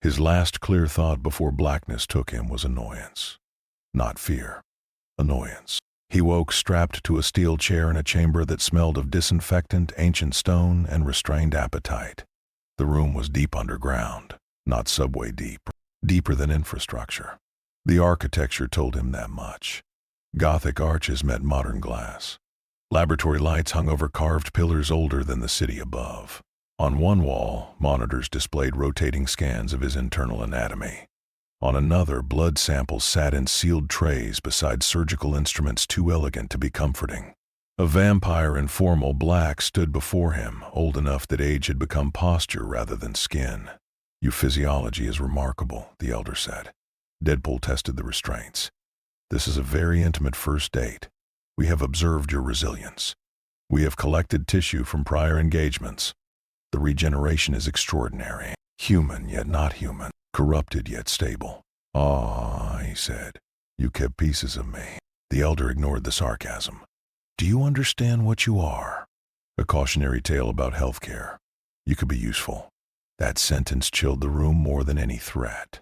His last clear thought before blackness took him was annoyance. Not fear. Annoyance. He woke strapped to a steel chair in a chamber that smelled of disinfectant, ancient stone, and restrained appetite. The room was deep underground, not subway deep, deeper than infrastructure. The architecture told him that much. Gothic arches met modern glass. Laboratory lights hung over carved pillars older than the city above. On one wall, monitors displayed rotating scans of his internal anatomy. On another, blood samples sat in sealed trays beside surgical instruments too elegant to be comforting. A vampire in formal black stood before him, old enough that age had become posture rather than skin. "Your physiology is remarkable," the elder said. Deadpool tested the restraints. "This is a very intimate first date. We have observed your resilience. We have collected tissue from prior engagements. The regeneration is extraordinary. Human yet not human. Corrupted yet stable." "Ah," he said. "You kept pieces of me." The elder ignored the sarcasm. "Do you understand what you are?" A cautionary tale about healthcare. You could be useful. That sentence chilled the room more than any threat.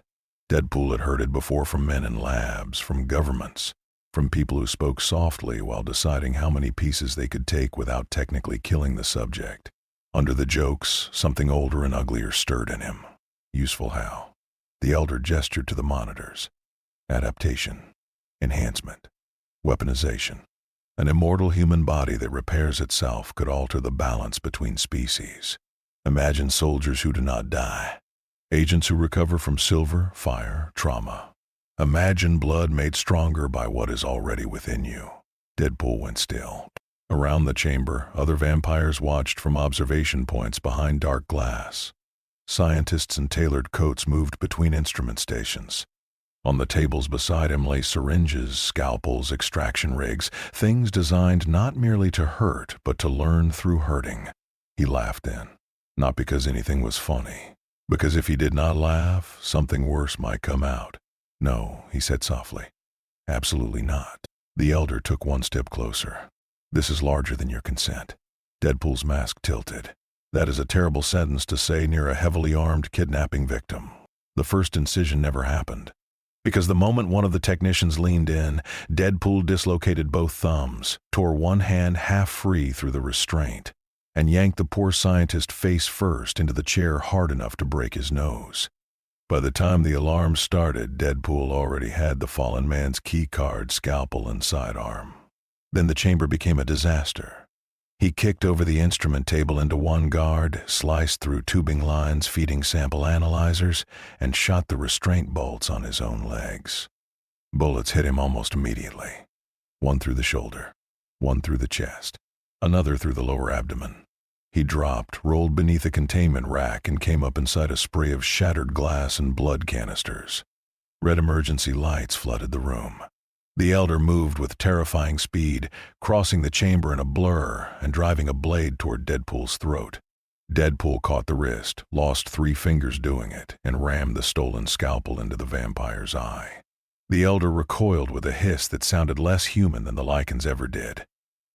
Deadpool had heard it before from men in labs, from governments, from people who spoke softly while deciding how many pieces they could take without technically killing the subject. Under the jokes, something older and uglier stirred in him. Useful how? The elder gestured to the monitors. Adaptation. Enhancement. Weaponization. An immortal human body that repairs itself could alter the balance between species. Imagine soldiers who do not die. Agents who recover from silver, fire, trauma. Imagine blood made stronger by what is already within you. Deadpool went still. Around the chamber, other vampires watched from observation points behind dark glass. Scientists in tailored coats moved between instrument stations. On the tables beside him lay syringes, scalpels, extraction rigs, things designed not merely to hurt, but to learn through hurting. He laughed then, not because anything was funny, because if he did not laugh, something worse might come out. "No," he said softly. "Absolutely not." The elder took one step closer. "This is larger than your consent." Deadpool's mask tilted. That is a terrible sentence to say near a heavily armed kidnapping victim. The first incision never happened. Because the moment one of the technicians leaned in, Deadpool dislocated both thumbs, tore one hand half free through the restraint, and yanked the poor scientist face first into the chair hard enough to break his nose. By the time the alarm started, Deadpool already had the fallen man's keycard, scalpel, and sidearm. Then the chamber became a disaster. He kicked over the instrument table into one guard, sliced through tubing lines feeding sample analyzers, and shot the restraint bolts on his own legs. Bullets hit him almost immediately. One through the shoulder, one through the chest, another through the lower abdomen. He dropped, rolled beneath a containment rack, and came up inside a spray of shattered glass and blood canisters. Red emergency lights flooded the room. The elder moved with terrifying speed, crossing the chamber in a blur and driving a blade toward Deadpool's throat. Deadpool caught the wrist, lost 3 fingers doing it, and rammed the stolen scalpel into the vampire's eye. The elder recoiled with a hiss that sounded less human than the lycans ever did.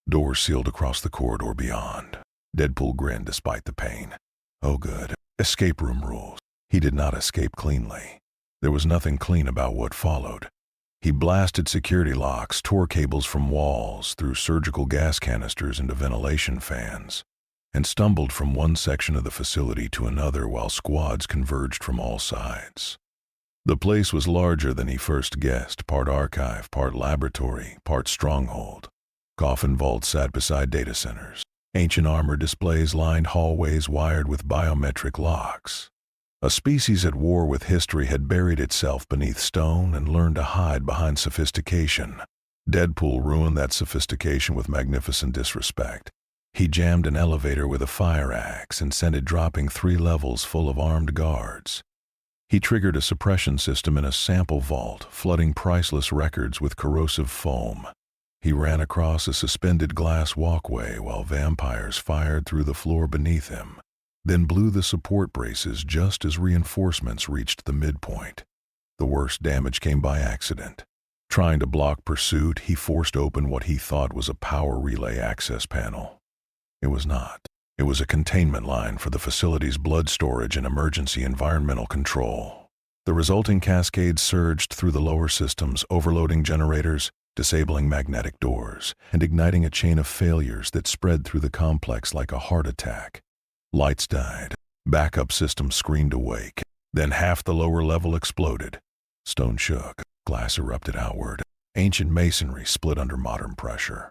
Doors sealed across the corridor beyond. Deadpool grinned despite the pain. Oh good. Escape room rules. He did not escape cleanly. There was nothing clean about what followed. He blasted security locks, tore cables from walls, threw surgical gas canisters into ventilation fans, and stumbled from one section of the facility to another while squads converged from all sides. The place was larger than he first guessed, part archive, part laboratory, part stronghold. Coffin vaults sat beside data centers. Ancient armor displays lined hallways wired with biometric locks. A species at war with history had buried itself beneath stone and learned to hide behind sophistication. Deadpool ruined that sophistication with magnificent disrespect. He jammed an elevator with a fire axe and sent it dropping 3 levels full of armed guards. He triggered a suppression system in a sample vault, flooding priceless records with corrosive foam. He ran across a suspended glass walkway while vampires fired through the floor beneath him, then blew the support braces just as reinforcements reached the midpoint. The worst damage came by accident. Trying to block pursuit, he forced open what he thought was a power relay access panel. It was not. It was a containment line for the facility's blood storage and emergency environmental control. The resulting cascade surged through the lower systems, overloading generators, disabling magnetic doors, and igniting a chain of failures that spread through the complex like a heart attack. Lights died. Backup systems screamed awake. Then half the lower level exploded. Stone shook. Glass erupted outward. Ancient masonry split under modern pressure.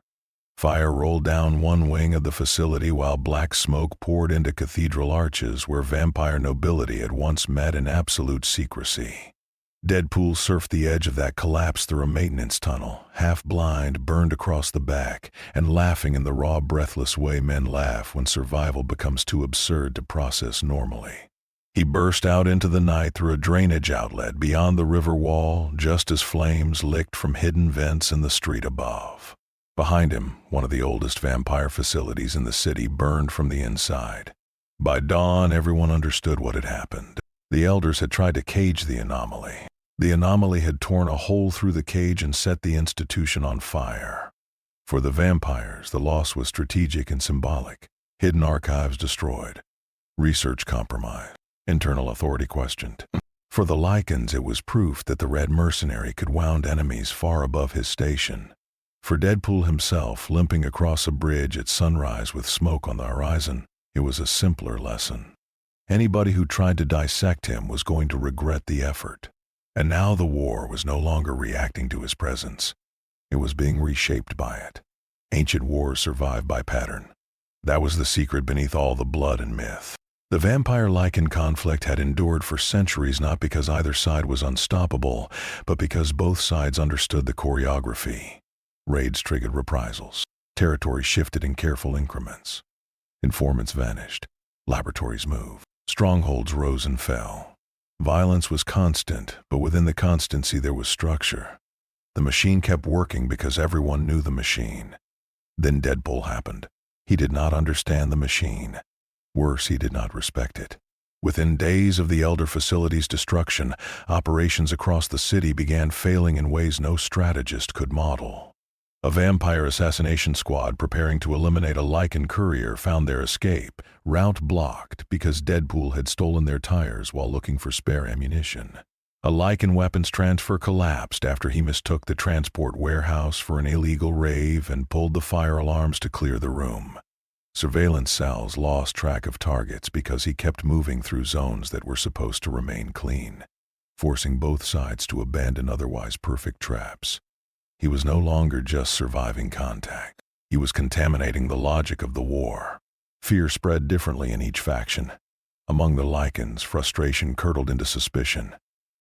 Fire rolled down one wing of the facility while black smoke poured into cathedral arches where vampire nobility had once met in absolute secrecy. Deadpool surfed the edge of that collapse through a maintenance tunnel, half blind, burned across the back, and laughing in the raw, breathless way men laugh when survival becomes too absurd to process normally. He burst out into the night through a drainage outlet beyond the river wall, just as flames licked from hidden vents in the street above. Behind him, one of the oldest vampire facilities in the city burned from the inside. By dawn, everyone understood what had happened. The elders had tried to cage the anomaly. The anomaly had torn a hole through the cage and set the institution on fire. For the vampires, the loss was strategic and symbolic. Hidden archives destroyed. Research compromised. Internal authority questioned. For the lycans, it was proof that the red mercenary could wound enemies far above his station. For Deadpool himself, limping across a bridge at sunrise with smoke on the horizon, it was a simpler lesson. Anybody who tried to dissect him was going to regret the effort. And now the war was no longer reacting to his presence. It was being reshaped by it. Ancient wars survive by pattern. That was the secret beneath all the blood and myth. The vampire-lycan conflict had endured for centuries not because either side was unstoppable, but because both sides understood the choreography. Raids triggered reprisals. Territory shifted in careful increments. Informants vanished. Laboratories moved. Strongholds rose and fell. Violence was constant, but within the constancy there was structure. The machine kept working because everyone knew the machine. Then Deadpool happened. He did not understand the machine. Worse, he did not respect it. Within days of the Elder facility's destruction, operations across the city began failing in ways no strategist could model. A vampire assassination squad preparing to eliminate a lycan courier found their escape, route blocked because Deadpool had stolen their tires while looking for spare ammunition. A lycan weapons transfer collapsed after he mistook the transport warehouse for an illegal rave and pulled the fire alarms to clear the room. Surveillance cells lost track of targets because he kept moving through zones that were supposed to remain clean, forcing both sides to abandon otherwise perfect traps. He was no longer just surviving contact. He was contaminating the logic of the war. Fear spread differently in each faction. Among the lycans, frustration curdled into suspicion.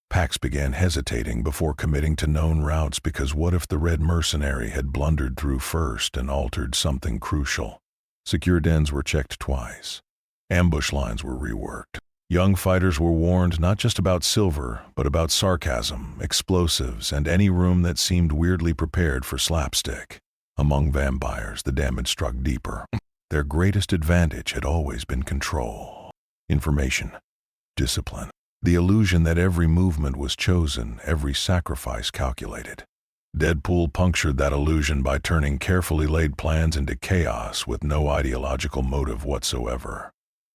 Packs began hesitating before committing to known routes because what if the red mercenary had blundered through first and altered something crucial? Secure dens were checked twice. Ambush lines were reworked. Young fighters were warned not just about silver, but about sarcasm, explosives, and any room that seemed weirdly prepared for slapstick. Among vampires, the damage struck deeper. Their greatest advantage had always been control, information, discipline, the illusion that every movement was chosen, every sacrifice calculated. Deadpool punctured that illusion by turning carefully laid plans into chaos with no ideological motive whatsoever.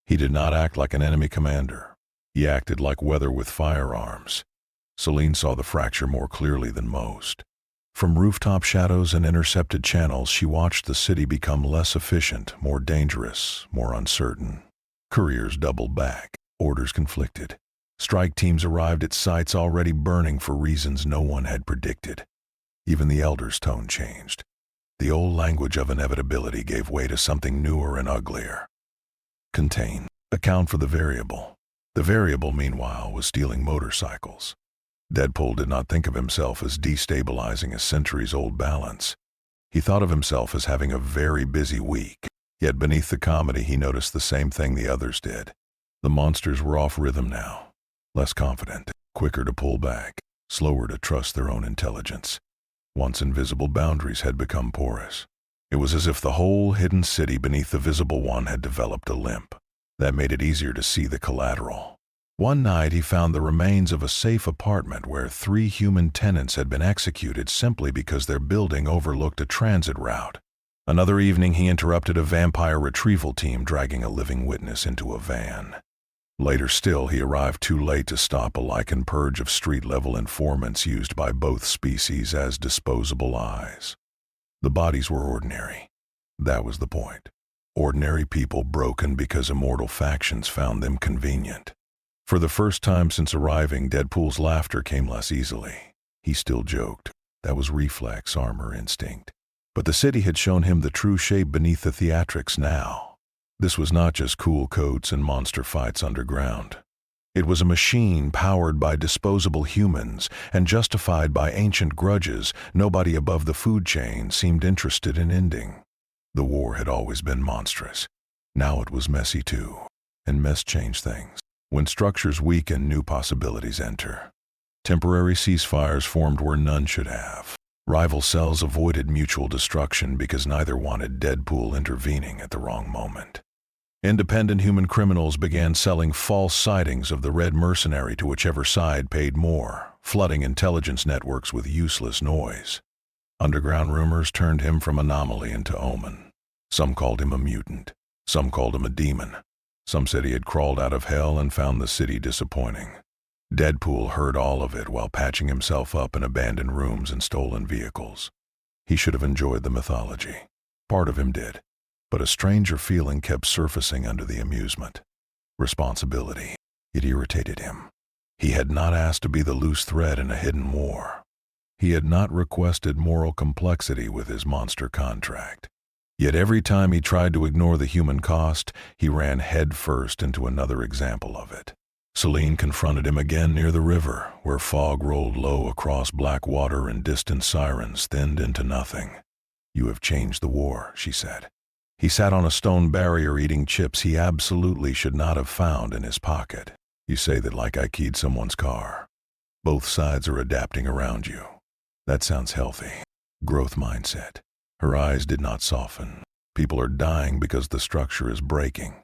He did not act like an enemy commander. He acted like weather with firearms. Selene saw the fracture more clearly than most. From rooftop shadows and intercepted channels, she watched the city become less efficient, more dangerous, more uncertain. Couriers doubled back. Orders conflicted. Strike teams arrived at sites already burning for reasons no one had predicted. Even the Elder's tone changed. The old language of inevitability gave way to something newer and uglier. Contain. Account for the variable. The variable, meanwhile, was stealing motorcycles. Deadpool did not think of himself as destabilizing a centuries-old balance. He thought of himself as having a very busy week. Yet beneath the comedy, he noticed the same thing the others did. The monsters were off rhythm now. Less confident, quicker to pull back, slower to trust their own intelligence. Once invisible boundaries had become porous. It was as if the whole hidden city beneath the visible one had developed a limp. That made it easier to see the collateral. One night he found the remains of a safe apartment where 3 human tenants had been executed simply because their building overlooked a transit route. Another evening he interrupted a vampire retrieval team dragging a living witness into a van. Later still, he arrived too late to stop a lycan purge of street-level informants used by both species as disposable eyes. The bodies were ordinary. That was the point. Ordinary people broken because immortal factions found them convenient. For the first time since arriving, Deadpool's laughter came less easily. He still joked. That was reflex, armor, instinct. But the city had shown him the true shape beneath the theatrics now. This was not just cool coats and monster fights underground. It was a machine powered by disposable humans and justified by ancient grudges nobody above the food chain seemed interested in ending. The war had always been monstrous. Now it was messy too, and mess changed things. When structures weaken, new possibilities enter. Temporary ceasefires formed where none should have. Rival cells avoided mutual destruction because neither wanted Deadpool intervening at the wrong moment. Independent human criminals began selling false sightings of the red mercenary to whichever side paid more, flooding intelligence networks with useless noise. Underground rumors turned him from anomaly into omen. Some called him a mutant. Some called him a demon. Some said he had crawled out of hell and found the city disappointing. Deadpool heard all of it while patching himself up in abandoned rooms and stolen vehicles. He should have enjoyed the mythology. Part of him did. But a stranger feeling kept surfacing under the amusement. Responsibility. It irritated him. He had not asked to be the loose thread in a hidden war. He had not requested moral complexity with his monster contract. Yet every time he tried to ignore the human cost, he ran headfirst into another example of it. Selene confronted him again near the river, where fog rolled low across black water and distant sirens thinned into nothing. "You have changed the war," she said. He sat on a stone barrier eating chips he absolutely should not have found in his pocket. "You say that like I keyed someone's car. Both sides are adapting around you. That sounds healthy. Growth mindset." Her eyes did not soften. "People are dying because the structure is breaking."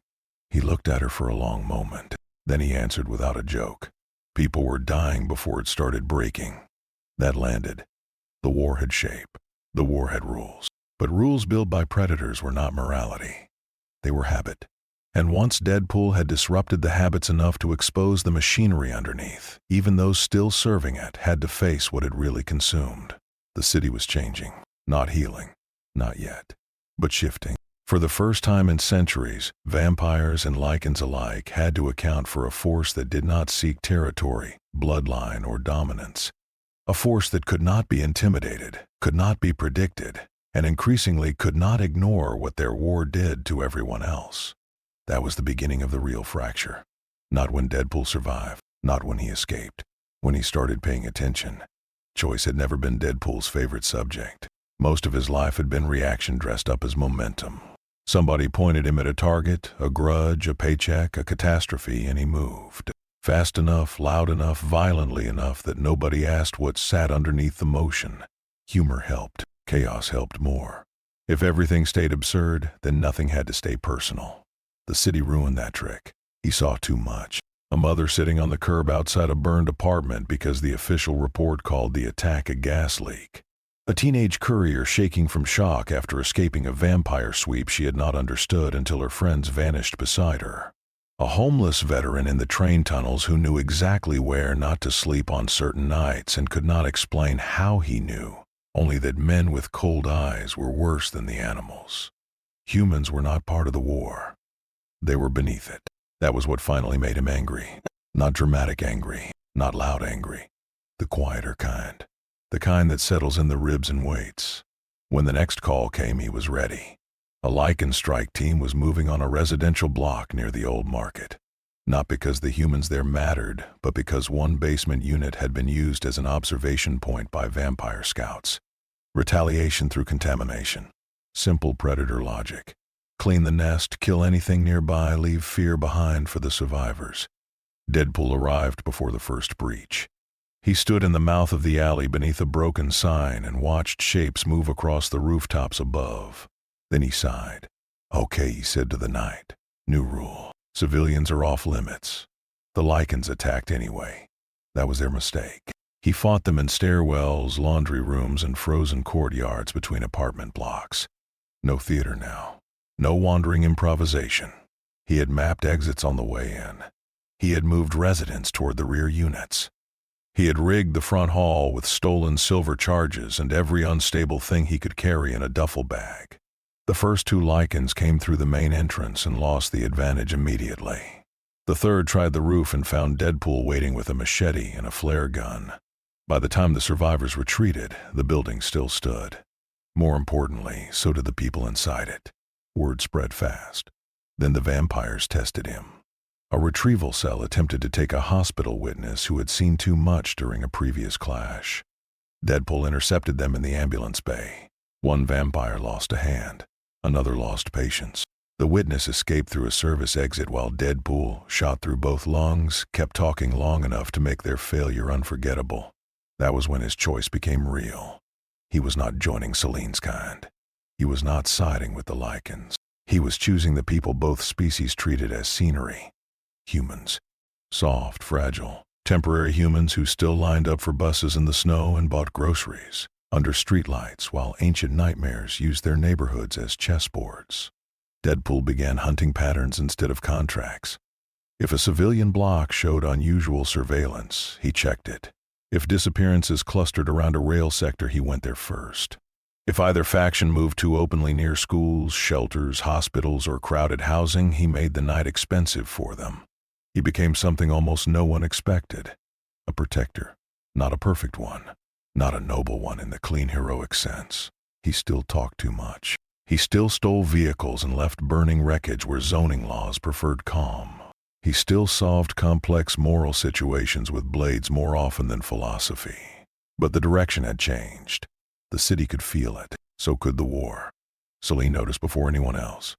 He looked at her for a long moment. Then he answered without a joke. "People were dying before it started breaking." That landed. The war had shape. The war had rules. But rules built by predators were not morality. They were habit. And once Deadpool had disrupted the habits enough to expose the machinery underneath, even those still serving it had to face what it really consumed. The city was changing, not healing, not yet, but shifting. For the first time in centuries, vampires and lycans alike had to account for a force that did not seek territory, bloodline, or dominance. A force that could not be intimidated, could not be predicted, and increasingly could not ignore what their war did to everyone else. That was the beginning of the real fracture. Not when Deadpool survived, not when he escaped, when he started paying attention. Choice had never been Deadpool's favorite subject. Most of his life had been reaction dressed up as momentum. Somebody pointed him at a target, a grudge, a paycheck, a catastrophe, and he moved. Fast enough, loud enough, violently enough that nobody asked what sat underneath the motion. Humor helped. Chaos helped more. If everything stayed absurd, then nothing had to stay personal. The city ruined that trick. He saw too much. A mother sitting on the curb outside a burned apartment because the official report called the attack a gas leak. A teenage courier shaking from shock after escaping a vampire sweep she had not understood until her friends vanished beside her. A homeless veteran in the train tunnels who knew exactly where not to sleep on certain nights and could not explain how he knew. Only that men with cold eyes were worse than the animals. Humans were not part of the war. They were beneath it. That was what finally made him angry. Not dramatic angry, not loud angry. The quieter kind. The kind that settles in the ribs and waits. When the next call came, he was ready. A lycan strike team was moving on a residential block near the old market. Not because the humans there mattered, but because one basement unit had been used as an observation point by vampire scouts. Retaliation through contamination. Simple predator logic. Clean the nest, kill anything nearby, leave fear behind for the survivors. Deadpool arrived before the first breach. He stood in the mouth of the alley beneath a broken sign and watched shapes move across the rooftops above. Then he sighed. "Okay," he said to the night. "New rule. Civilians are off limits." The lycans attacked anyway. That was their mistake. He fought them in stairwells, laundry rooms, and frozen courtyards between apartment blocks. No theater now. No wandering improvisation. He had mapped exits on the way in. He had moved residents toward the rear units. He had rigged the front hall with stolen silver charges and every unstable thing he could carry in a duffel bag. The first two lycans came through the main entrance and lost the advantage immediately. The third tried the roof and found Deadpool waiting with a machete and a flare gun. By the time the survivors retreated, the building still stood. More importantly, so did the people inside it. Word spread fast. Then the vampires tested him. A retrieval cell attempted to take a hospital witness who had seen too much during a previous clash. Deadpool intercepted them in the ambulance bay. One vampire lost a hand. Another lost patience. The witness escaped through a service exit while Deadpool, shot through both lungs, kept talking long enough to make their failure unforgettable. That was when his choice became real. He was not joining Selene's kind. He was not siding with the lycans. He was choosing the people both species treated as scenery. Humans. Soft, fragile, temporary humans who still lined up for buses in the snow and bought groceries under streetlights while ancient nightmares used their neighborhoods as chessboards. Deadpool began hunting patterns instead of contracts. If a civilian block showed unusual surveillance, he checked it. If disappearances clustered around a rail sector, he went there first. If either faction moved too openly near schools, shelters, hospitals, or crowded housing, he made the night expensive for them. He became something almost no one expected. A protector. Not a perfect one. Not a noble one in the clean heroic sense. He still talked too much. He still stole vehicles and left burning wreckage where zoning laws preferred calm. He still solved complex moral situations with blades more often than philosophy. But the direction had changed. The city could feel it. So could the war. Selene noticed before anyone else.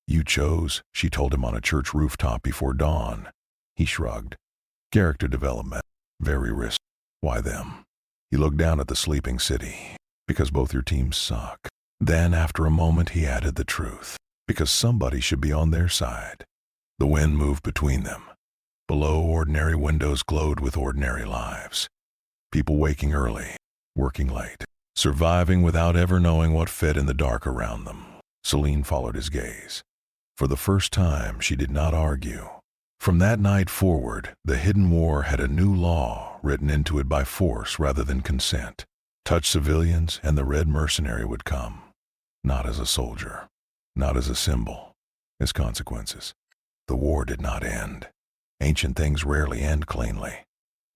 "You chose," she told him on a church rooftop before dawn. He shrugged. "Character development. Very risky. Why them?" He looked down at the sleeping city. "Because both your teams suck." Then, after a moment, he added the truth. "Because somebody should be on their side." The wind moved between them. Below, ordinary windows glowed with ordinary lives. People waking early, working late, surviving without ever knowing what fed in the dark around them. Selene followed his gaze. For the first time, she did not argue. From that night forward, the hidden war had a new law written into it by force rather than consent. Touch civilians and the red mercenary would come. Not as a soldier, not as a symbol, as consequences. The war did not end. Ancient things rarely end cleanly.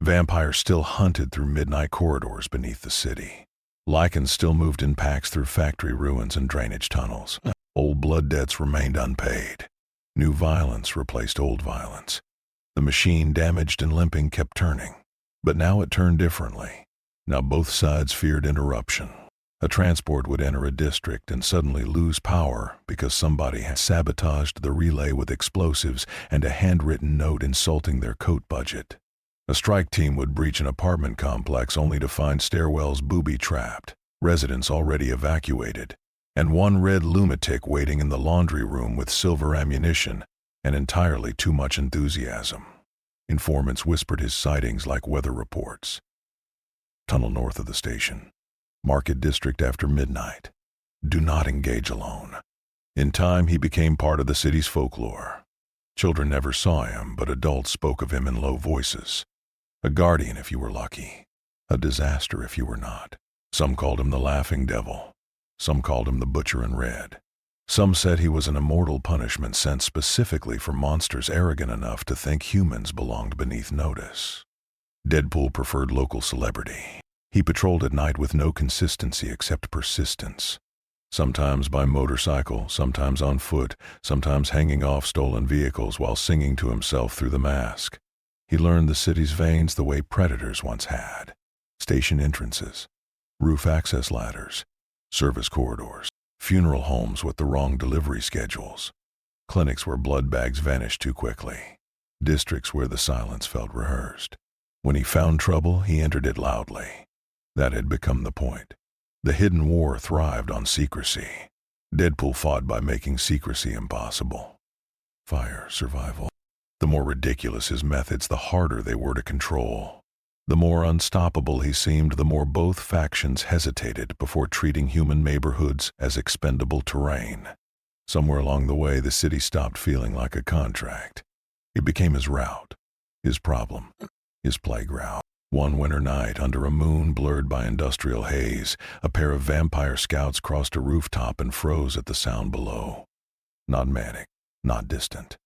Vampires still hunted through midnight corridors beneath the city. Lycans still moved in packs through factory ruins and drainage tunnels. Old blood debts remained unpaid. New violence replaced old violence. The machine, damaged and limping, kept turning. But now it turned differently. Now both sides feared interruption. A transport would enter a district and suddenly lose power because somebody had sabotaged the relay with explosives and a handwritten note insulting their coat budget. A strike team would breach an apartment complex only to find stairwells booby-trapped, residents already evacuated, and one red lunatic waiting in the laundry room with silver ammunition and entirely too much enthusiasm. Informants whispered his sightings like weather reports. Tunnel north of the station. Market district after midnight. Do not engage alone. In time, he became part of the city's folklore. Children never saw him, but adults spoke of him in low voices. A guardian if you were lucky. A disaster if you were not. Some called him the laughing devil. Some called him the butcher in red. Some said he was an immortal punishment sent specifically for monsters arrogant enough to think humans belonged beneath notice. Deadpool preferred local celebrity. He patrolled at night with no consistency except persistence. Sometimes by motorcycle, sometimes on foot, sometimes hanging off stolen vehicles while singing to himself through the mask. He learned the city's veins the way predators once had. Station entrances, roof access ladders, service corridors, funeral homes with the wrong delivery schedules, clinics where blood bags vanished too quickly, districts where the silence felt rehearsed. When he found trouble, he entered it loudly. That had become the point. The hidden war thrived on secrecy. Deadpool fought by making secrecy impossible. Fire, survival. The more ridiculous his methods, the harder they were to control. The more unstoppable he seemed, the more both factions hesitated before treating human neighborhoods as expendable terrain. Somewhere along the way, the city stopped feeling like a contract. It became his route, his problem, his playground. One winter night, under a moon blurred by industrial haze, a pair of vampire scouts crossed a rooftop and froze at the sound below. Not manic, not distant.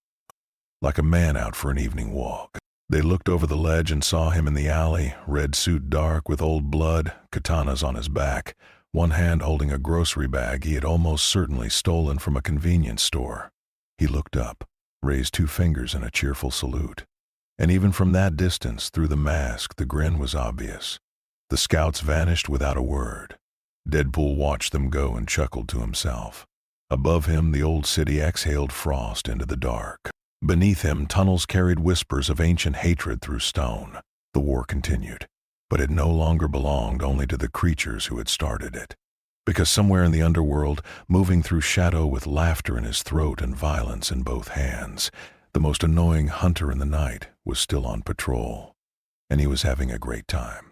Like a man out for an evening walk. They looked over the ledge and saw him in the alley, red suit dark with old blood, katanas on his back, one hand holding a grocery bag he had almost certainly stolen from a convenience store. He looked up. raised 2 fingers in a cheerful salute. And even from that distance, through the mask, the grin was obvious. The scouts vanished without a word. Deadpool watched them go and chuckled to himself. Above him, the old city exhaled frost into the dark. Beneath him, tunnels carried whispers of ancient hatred through stone. The war continued, but it no longer belonged only to the creatures who had started it. Because somewhere in the underworld, moving through shadow with laughter in his throat and violence in both hands, the most annoying hunter in the night was still on patrol, and he was having a great time.